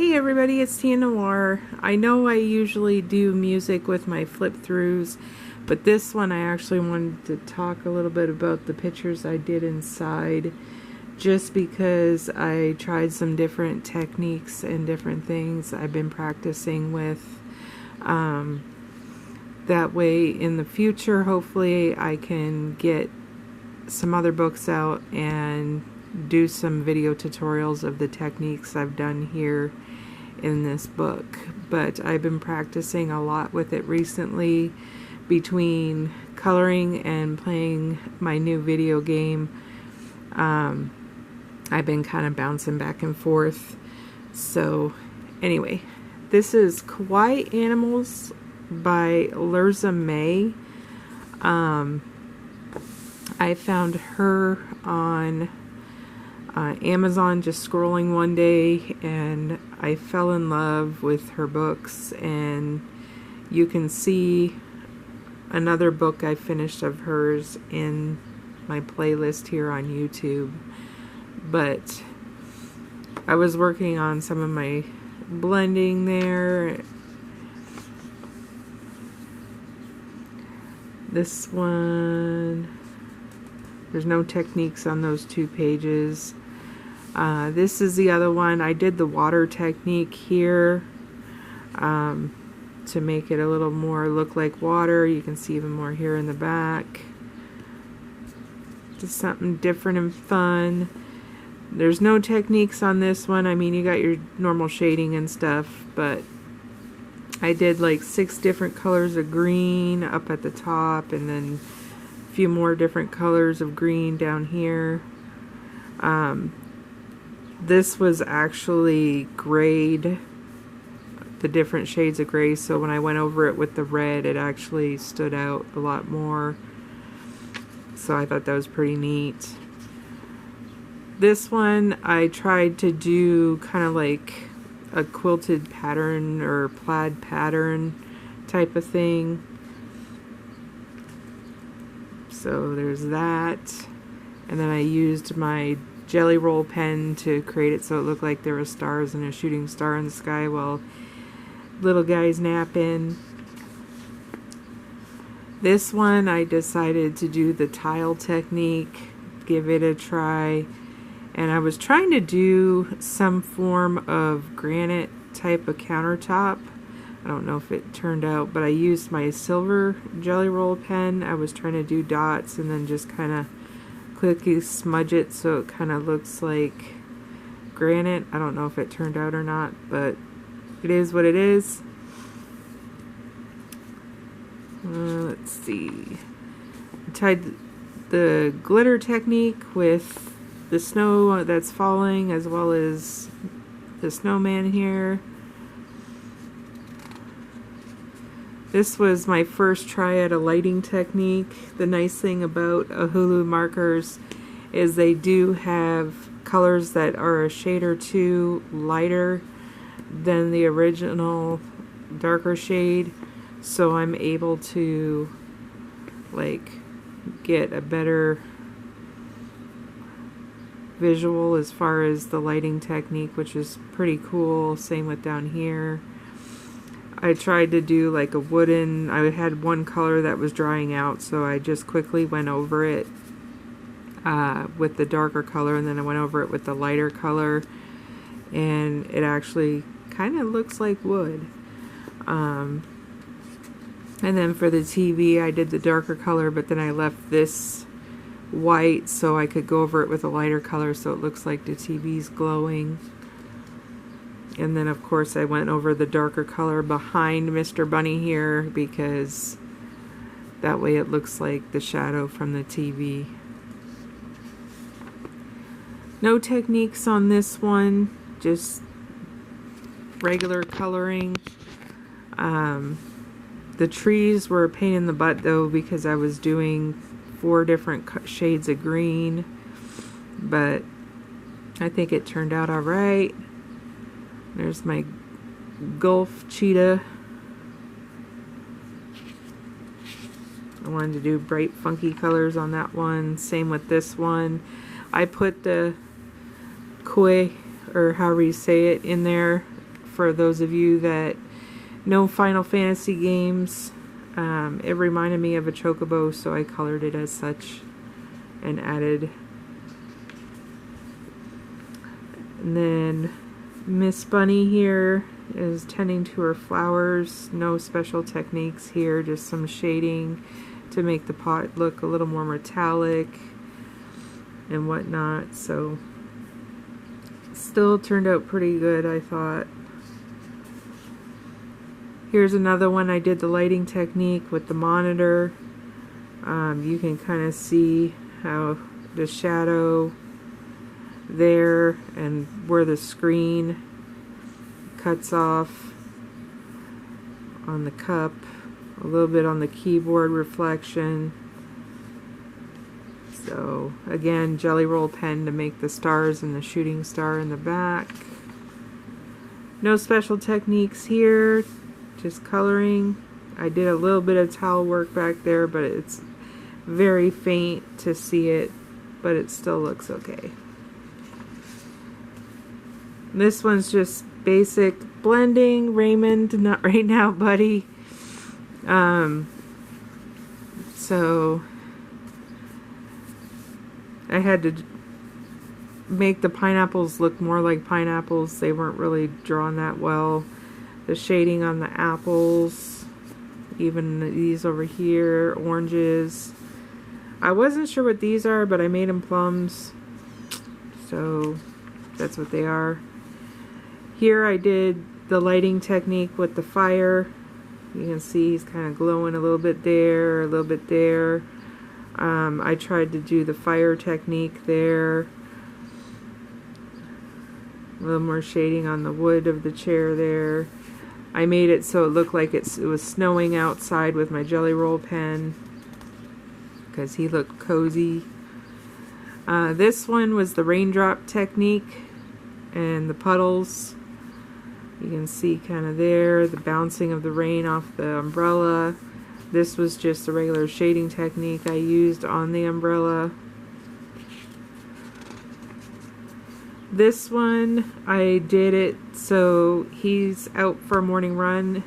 Hey everybody, it's Tia Noir. I know I usually do music with my flip throughs, but this one I actually wanted to talk a little bit about the pictures I did inside, just because I tried some different techniques and different things I've been practicing with. That way in the future, hopefully I can get some other books out and do some video tutorials of the techniques I've done here in this book. But I've been practicing a lot with it recently between coloring and playing my new video game. I've been kind of bouncing back and forth. So anyway, this is Kawaii Animals by Leriza May. I found her on Amazon just scrolling one day, and I fell in love with her books. And you can see another book I finished of hers in my playlist here on YouTube. But I was working on some of my blending there. This one, there's no techniques on those two pages. This is the other one. I did the water technique here to make it a little more look like water. You can see even more here in the back. Just something different and fun. There's no techniques on this one. I mean, you got your normal shading and stuff, but I did like 6 different colors of green up at the top, and then a few more different colors of green down here. This was actually grayed, the different shades of gray, so when I went over it with the red, it actually stood out a lot more. So I thought that was pretty neat. This one I tried to do kind of like a quilted pattern or plaid pattern type of thing. So there's that. And then I used my jelly roll pen to create it so it looked like there were stars and a shooting star in the sky while little guy's napping. This one I decided to do the tile technique, give it a try. And I was trying to do some form of granite type of countertop. I don't know if it turned out, but I used my silver jelly roll pen. I was trying to do dots and then just kind of quickly smudge it so it kind of looks like granite. I don't know if it turned out or not, but it is what it is. Let's see. I tied the glitter technique with the snow that's falling, as well as the snowman here. This was my first try at a lighting technique. The nice thing about Hulu markers is they do have colors that are a shade or two lighter than the original darker shade, so I'm able to like get a better visual as far as the lighting technique, which is pretty cool. Same with down here. I tried to do like a wooden, I had one color that was drying out, so I just quickly went over it with the darker color, and then I went over it with the lighter color, and it actually kind of looks like wood. And then for the TV I did the darker color, but then I left this white so I could go over it with a lighter color so it looks like the TV's glowing. And then of course I went over the darker color behind Mr. Bunny here, because that way it looks like the shadow from the TV. No techniques on this one, just regular coloring. The trees were a pain in the butt though, because I was doing 4 different shades of green, but I think it turned out alright. There's my Gulf cheetah. I wanted to do bright funky colors on that one. Same with this one. I put the koi, or however you say it, in there for those of you that know Final Fantasy games. It reminded me of a chocobo, so I colored it as such and added. And then Miss Bunny here is tending to her flowers. No special techniques here, just some shading to make the pot look a little more metallic and whatnot. So still turned out pretty good, I thought. Here's another one. I did the lighting technique with the monitor. You can kind of see how the shadow there and where the screen cuts off on the cup, a little bit on the keyboard reflection. So again, jelly roll pen to make the stars and the shooting star in the back. No special techniques here, just coloring. I did a little bit of towel work back there, but it's very faint to see it, but it still looks okay. This one's just basic blending. Raymond, not right now, buddy. So I had to make the pineapples look more like pineapples. They weren't really drawn that well. The shading on the apples, even these over here, oranges. I wasn't sure what these are, but I made them plums, so that's what they are. Here I did the lighting technique with the fire. You can see he's kind of glowing a little bit there, a little bit there. I tried to do the fire technique there. A little more shading on the wood of the chair there. I made it so it looked like it was snowing outside with my jelly roll pen, because he looked cozy. This one was the raindrop technique and the puddles. You can see kind of there the bouncing of the rain off the umbrella. This was just the regular shading technique I used on the umbrella. This one, I did it so he's out for a morning run,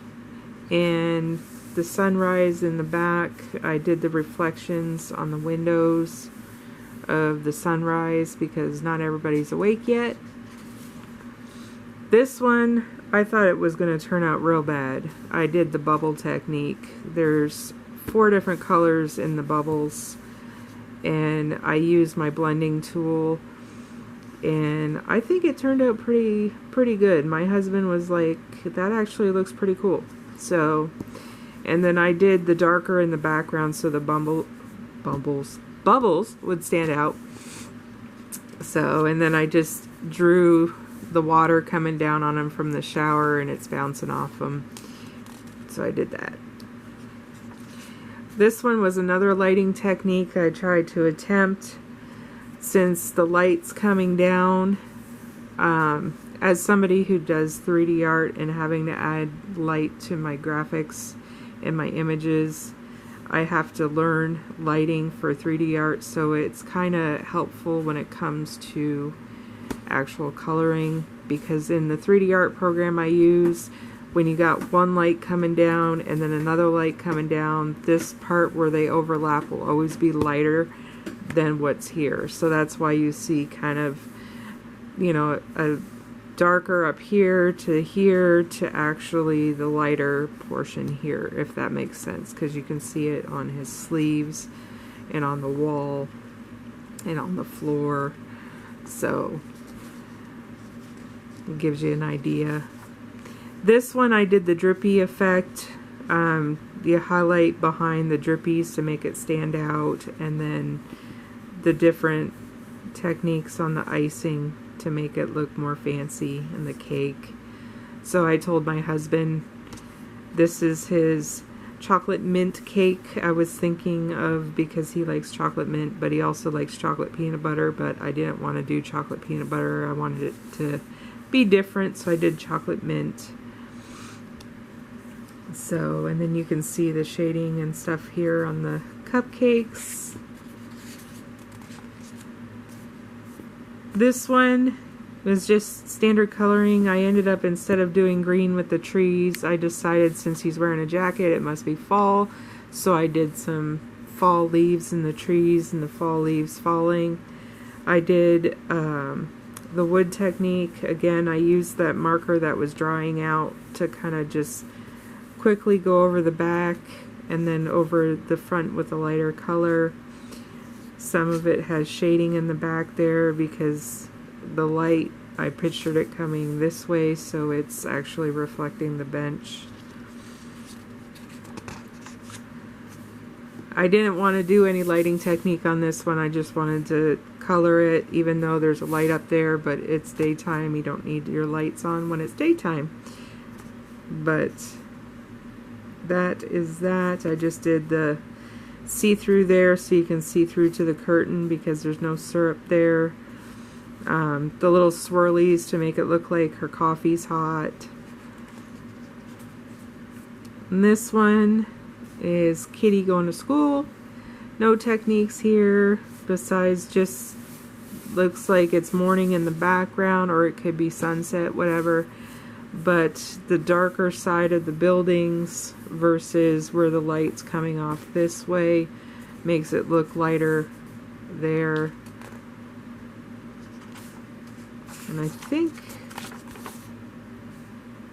and the sunrise in the back, I did the reflections on the windows of the sunrise because not everybody's awake yet. This one, I thought it was going to turn out real bad. I did the bubble technique. There's 4 different colors in the bubbles, and I used my blending tool, and I think it turned out pretty good. My husband was like, that actually looks pretty cool. So, and then I did the darker in the background so the bubbles would stand out. So, and then I just drew the water coming down on him from the shower, and it's bouncing off him. So I did that. This one was another lighting technique I tried to attempt. Since the light's coming down, as somebody who does 3D art and having to add light to my graphics and my images, I have to learn lighting for 3D art, so it's kind of helpful when it comes to actual coloring, because in the 3D art program I use, when you got one light coming down and then another light coming down, this part where they overlap will always be lighter than what's here. So that's why you see kind of, you know, a darker up here to actually the lighter portion here, if that makes sense, because you can see it on his sleeves and on the wall and on the floor. So it gives you an idea. This one I did the drippy effect. You highlight behind the drippies to make it stand out, and then the different techniques on the icing to make it look more fancy, and the cake. So I told my husband this is his chocolate mint cake I was thinking of, because he likes chocolate mint, but he also likes chocolate peanut butter, but I didn't want to do chocolate peanut butter. I wanted it to be different, so I did chocolate mint. So, and then you can see the shading and stuff here on the cupcakes. This one It was just standard coloring. I ended up, instead of doing green with the trees, I decided since he's wearing a jacket, it must be fall. So I did some fall leaves in the trees and the fall leaves falling. I did the wood technique. Again, I used that marker that was drying out to kind of just quickly go over the back and then over the front with a lighter color. Some of it has shading in the back there because the light, I pictured it coming this way, so it's actually reflecting the bench. I didn't want to do any lighting technique on this one. I just wanted to color it, even though there's a light up there, but it's daytime. You don't need your lights on when it's daytime. But that is that. I just did the see-through there so you can see through to the curtain because there's no syrup there. The little swirlies to make it look like her coffee's hot. And this one is Kitty going to school. No techniques here besides just looks like it's morning in the background, or it could be sunset, whatever. But the darker side of the buildings versus where the light's coming off this way makes it look lighter there. And I think,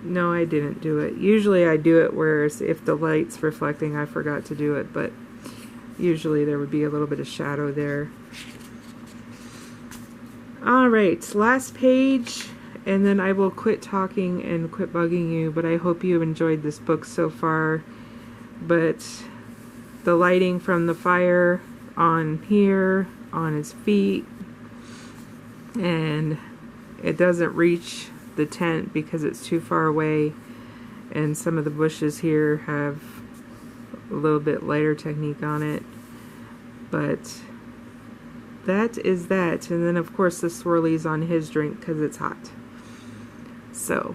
no, I didn't do it. Usually I do it where if the light's reflecting, I forgot to do it, but usually there would be a little bit of shadow there. Alright, last page, and then I will quit talking and quit bugging you, but I hope you enjoyed this book so far. But the lighting from the fire on here, on his feet, and it doesn't reach the tent because it's too far away, and some of the bushes here have a little bit lighter technique on it, but that is that. And then of course the swirlies on his drink because it's hot. So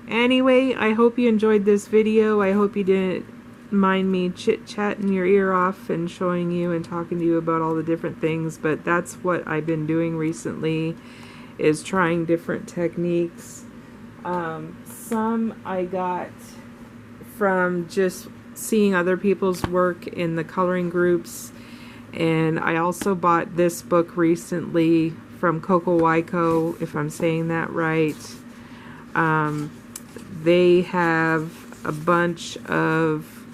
anyway, I hope you enjoyed this video. I hope you didn't mind me chit-chatting your ear off and showing you and talking to you about all the different things, but that's what I've been doing recently, is trying different techniques. Some I got from just seeing other people's work in the coloring groups, and I also bought this book recently from Kawaii, if I'm saying that right. They have a bunch of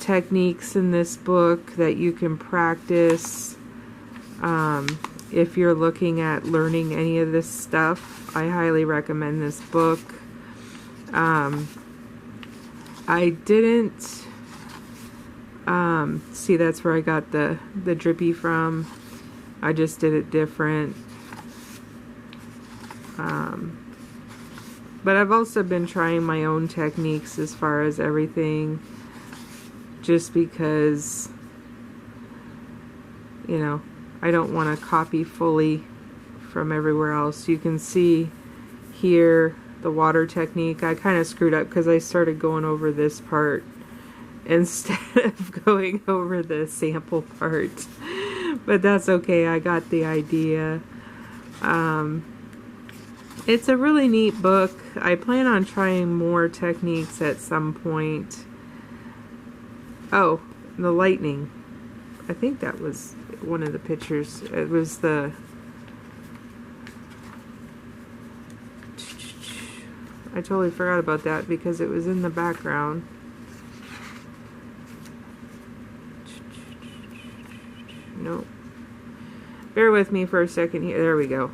techniques in this book that you can practice. If you're looking at learning any of this stuff, I highly recommend this book. I didn't see, that's where I got the drippy from. I just did it different. But I've also been trying my own techniques as far as everything, just because, you know, I don't want to copy fully from everywhere else. You can see here the water technique. I kind of screwed up because I started going over this part instead of going over the sample part. But that's okay. I got the idea. It's a really neat book. I plan on trying more techniques at some point. Oh, the lightning. I think that was one of the pictures. It was the... I totally forgot about that because it was in the background. Nope. Bear with me for a second here. There we go.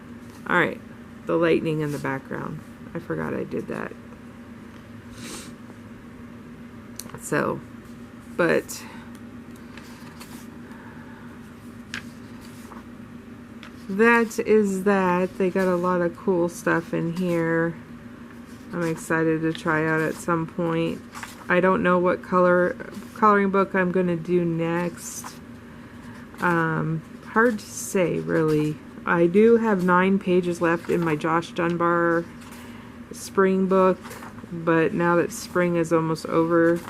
Alright. The lightning in the background. I forgot I did that. So, but... that is that. They got a lot of cool stuff in here. I'm excited to try out at some point. I don't know what coloring book I'm going to do next. Hard to say, really. I do have 9 pages left in my Josh Dunbar spring book, but now that spring is almost over,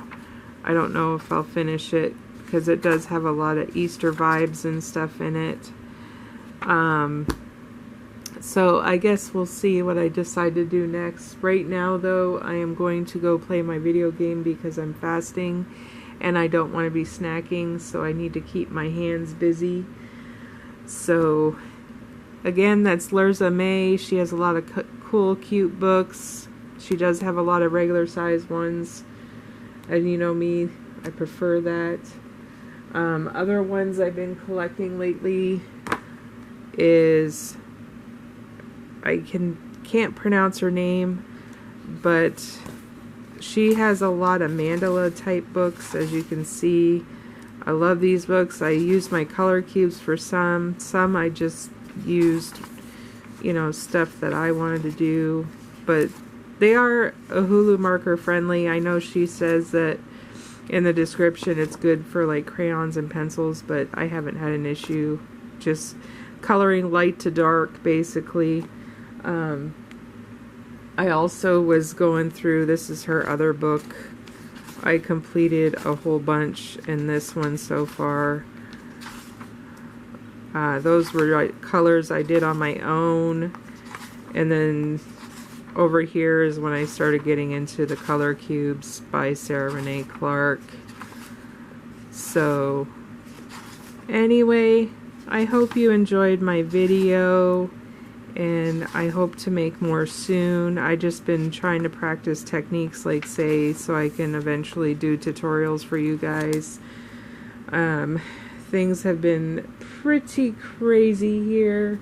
I don't know if I'll finish it because it does have a lot of Easter vibes and stuff in it. So I guess we'll see what I decide to do next. Right now, though, I am going to go play my video game because I'm fasting and I don't want to be snacking, so I need to keep my hands busy. So again, that's Leriza May. She has a lot of cool, cute books. She does have a lot of regular size ones, and you know me, I prefer that. Other ones I've been collecting lately is, I can't pronounce her name, but she has a lot of mandala type books, as you can see. I love these books. I use my color cubes for some I just used, you know, stuff that I wanted to do, but they are a Hulu marker friendly. I know she says that in the description it's good for like crayons and pencils, but I haven't had an issue just coloring light to dark, basically. I also was going through, this is her other book. I completed a whole bunch in this one so far. Those were colors I did on my own. And then over here is when I started getting into the color cubes by Sarah Renee Clark. So anyway, I hope you enjoyed my video, and I hope to make more soon. I just been trying to practice techniques like say so I can eventually do tutorials for you guys. Things have been pretty crazy here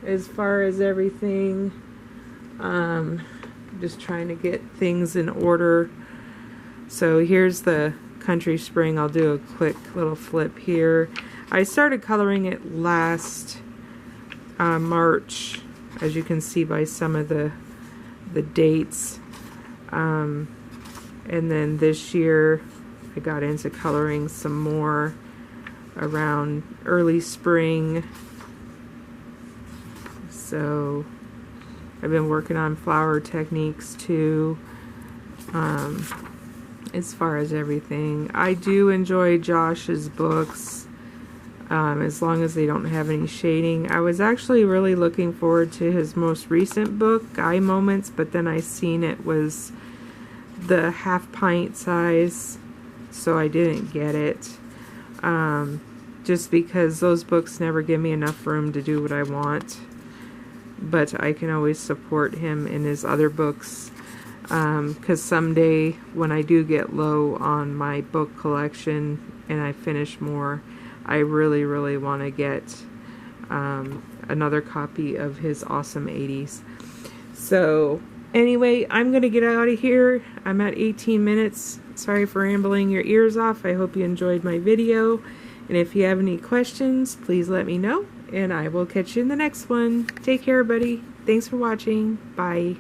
as far as everything. Just trying to get things in order. So here's the Country Spring. I'll do a quick little flip here. I started coloring it last March, as you can see by some of the dates. And then this year I got into coloring some more around early spring. So I've been working on flower techniques too, as far as everything. I do enjoy Josh's books, as long as they don't have any shading. I was actually really looking forward to his most recent book, Guy Moments, but then I seen it was the half pint size, so I didn't get it. Just because those books never give me enough room to do what I want. But I can always support him in his other books, because someday when I do get low on my book collection and I finish more, I really, really want to get another copy of his awesome 80s. So anyway, I'm going to get out of here. I'm at 18 minutes. Sorry for rambling your ears off. I hope you enjoyed my video. And if you have any questions, please let me know. And I will catch you in the next one. Take care, buddy. Thanks for watching. Bye.